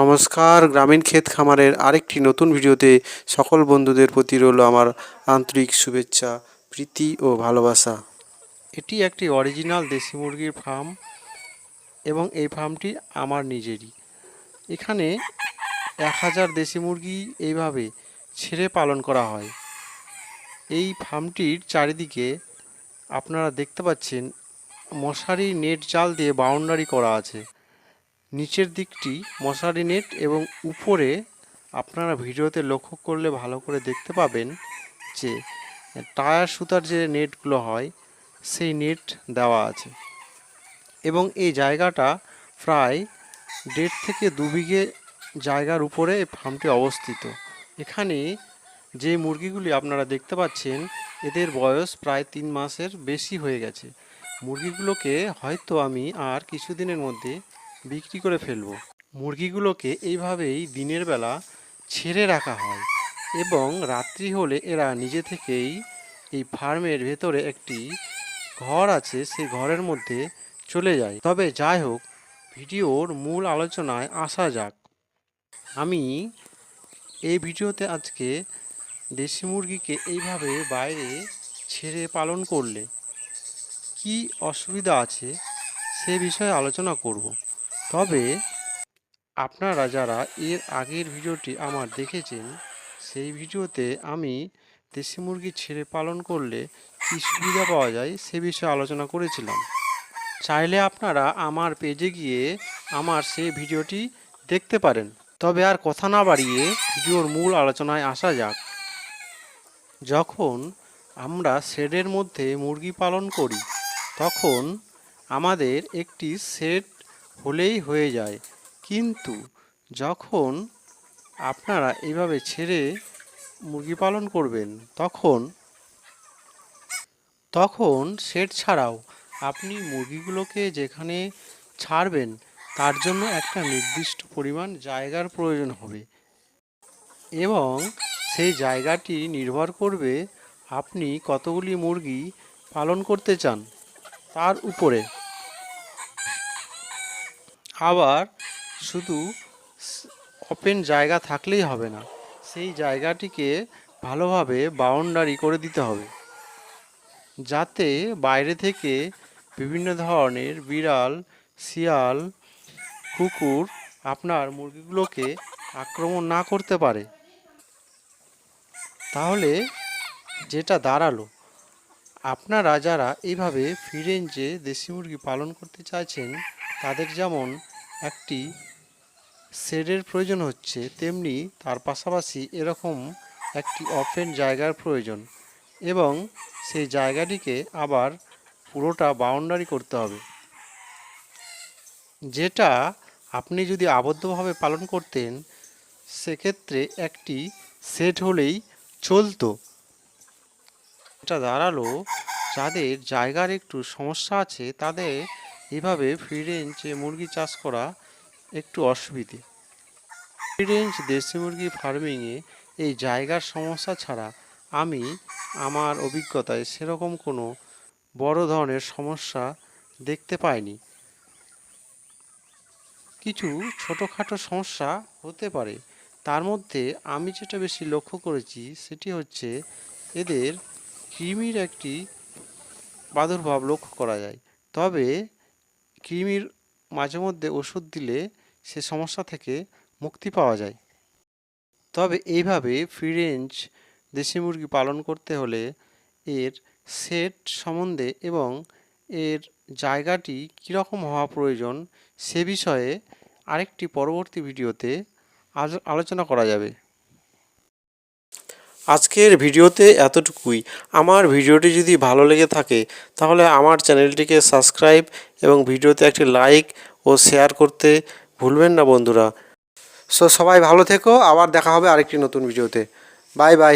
নমস্কার, গ্রামীণ ক্ষেত খামারের আরেকটি নতুন ভিডিওতে সকল বন্ধুদের প্রতি রইল আমার আন্তরিক শুভেচ্ছা, প্রীতি ও ভালোবাসা। এটি একটি অরিজিনাল দেশি মুরগির ফার্ম এবং এই ফার্মটি আমার নিজেরই। এখানে 1000 দেশি মুরগি এইভাবে ছেড়ে পালন করা হয়। এই ফার্মটির চারিদিকে আপনারা দেখতে পাচ্ছেন মশারি নেট জাল দিয়ে বাউন্ডারি করা আছে। নিচের দিকটি মশারি নেট এবং উপরে আপনারা ভিডিওতে লক্ষ্য করলে ভালো করে দেখতে পাবেন যে টায়ার সুতার যে নেটগুলো হয় সেই নেট দেওয়া আছে এবং এই জায়গাটা প্রায় 1.5 থেকে 2 বিঘে জায়গার উপরে এই ফার্মটি অবস্থিত। এখানে যে মুরগিগুলি আপনারা দেখতে পাচ্ছেন এদের বয়স প্রায় 3 মাসের বেশি হয়ে গেছে। মুরগিগুলোকে হয়তো আমি আর কিছুদিনের মধ্যে বিক্রি করে ফেলবো। মুরগিগুলোকে এইভাবেই দিনের বেলা ছেড়ে রাখা হয় এবং রাত্রি হলে এরা নিজে থেকেই এই ফার্মের ভেতরে একটি ঘর আছে, সেই ঘরের মধ্যে চলে যায়। তবে যাই হোক, ভিডিওর মূল আলোচনায় আসা যাক। আমি এই ভিডিওতে আজকে দেশি মুরগিকে এইভাবে বাইরে ছেড়ে পালন করলে কি অসুবিধা আছে সে বিষয়ে আলোচনা করব। তবে আপনারা যারা এর আগের ভিডিওটি আমার দেখেছেন সেই ভিডিওতে আমি দেশি মুরগি ছেড়ে পালন করলে কী সুবিধা পাওয়া যায় সে বিষয়ে আলোচনা করেছিলাম। চাইলে আপনারা আমার পেজে গিয়ে আমার সেই ভিডিওটি দেখতে পারেন। তবে আর কথা না বাড়িয়ে ভিডিওর মূল আলোচনায় আসা যাক। যখন আমরা শেডের মধ্যে মুরগি পালন করি তখন আমাদের একটি শেড হলেই হয়ে যায়, কিন্তু যখন আপনারা এইভাবে ছেড়ে মুরগি পালন করবেন তখন শেড ছাড়াও আপনি মুরগিগুলোকে যেখানে ছাড়বেন তার জন্য একটা নির্দিষ্ট পরিমাণ জায়গার প্রয়োজন হবে এবং সেই জায়গাটি নির্ভর করবে আপনি কতগুলি মুরগি পালন করতে চান তার উপরে। আবার শুধু ওপেন জায়গা থাকলেই হবে না, সেই জায়গাটিকে ভালোভাবে বাউন্ডারি করে দিতে হবে যাতে বাইরে থেকে বিভিন্ন ধরনের বিড়াল, শিয়াল, কুকুর আপনার মুরগিগুলোকে আক্রমণ না করতে পারে। তাহলে যেটা দাঁড়ালো, আপনারা যারা এইভাবে ফ্রি রেঞ্জে দেশি মুরগি পালন করতে চাইছেন তাদের যেমন একটি শেডের প্রয়োজন হচ্ছে, তেমনি তার পাশাপাশি এরকম একটি ওপেন জায়গার প্রয়োজন এবং সেই জায়গাটিকে আবার পুরোটা বাউন্ডারি করতে হবে। যেটা আপনি যদি আবদ্ধভাবে পালন করতেন সেক্ষেত্রে একটি শেড হলেই চলতো। এটা দাঁড়ালো যাদের জায়গার একটু সমস্যা আছে তাদের এইভাবে ফ্রি রেঞ্জে মুরগি চাষ করা একটু অসুবিধে। ফ্রি রেঞ্জ দেশি মুরগি ফার্মিংয়ে এই জায়গার সমস্যা ছাড়া আমি আমার অভিজ্ঞতায় সেরকম কোনো বড় ধরনের সমস্যা দেখতে পাইনি। কিছু ছোটোখাটো সমস্যা হতে পারে, তার মধ্যে আমি যেটা বেশি লক্ষ্য করেছি সেটি হচ্ছে এদের কৃমির একটি প্রাদুর্ভাব লক্ষ্য করা যায়। তবে কৃমির মাঝে মধ্যে ওষুধ দিলে সে সমস্যা থেকে মুক্তি পাওয়া যায়। তবে এইভাবে ফ্রি রেঞ্জ দেশি মুরগি পালন করতে হলে এর সেট সম্বন্ধে এবং এর জায়গাটি কীরকম হওয়া প্রয়োজন সে বিষয়ে আরেকটি পরবর্তী ভিডিওতে আলোচনা করা যাবে। আজকের ভিডিওতে এতটুকুই। আমার ভিডিওটি যদি ভালো লেগে থাকে তাহলে আমার চ্যানেলটিকে সাবস্ক্রাইব এবং ভিডিওতে একটি লাইক ও শেয়ার করতে ভুলবেন না বন্ধুরা। সবাই ভালো থেকো, আবার দেখা হবে আরেকটি নতুন ভিডিওতে। Bye bye.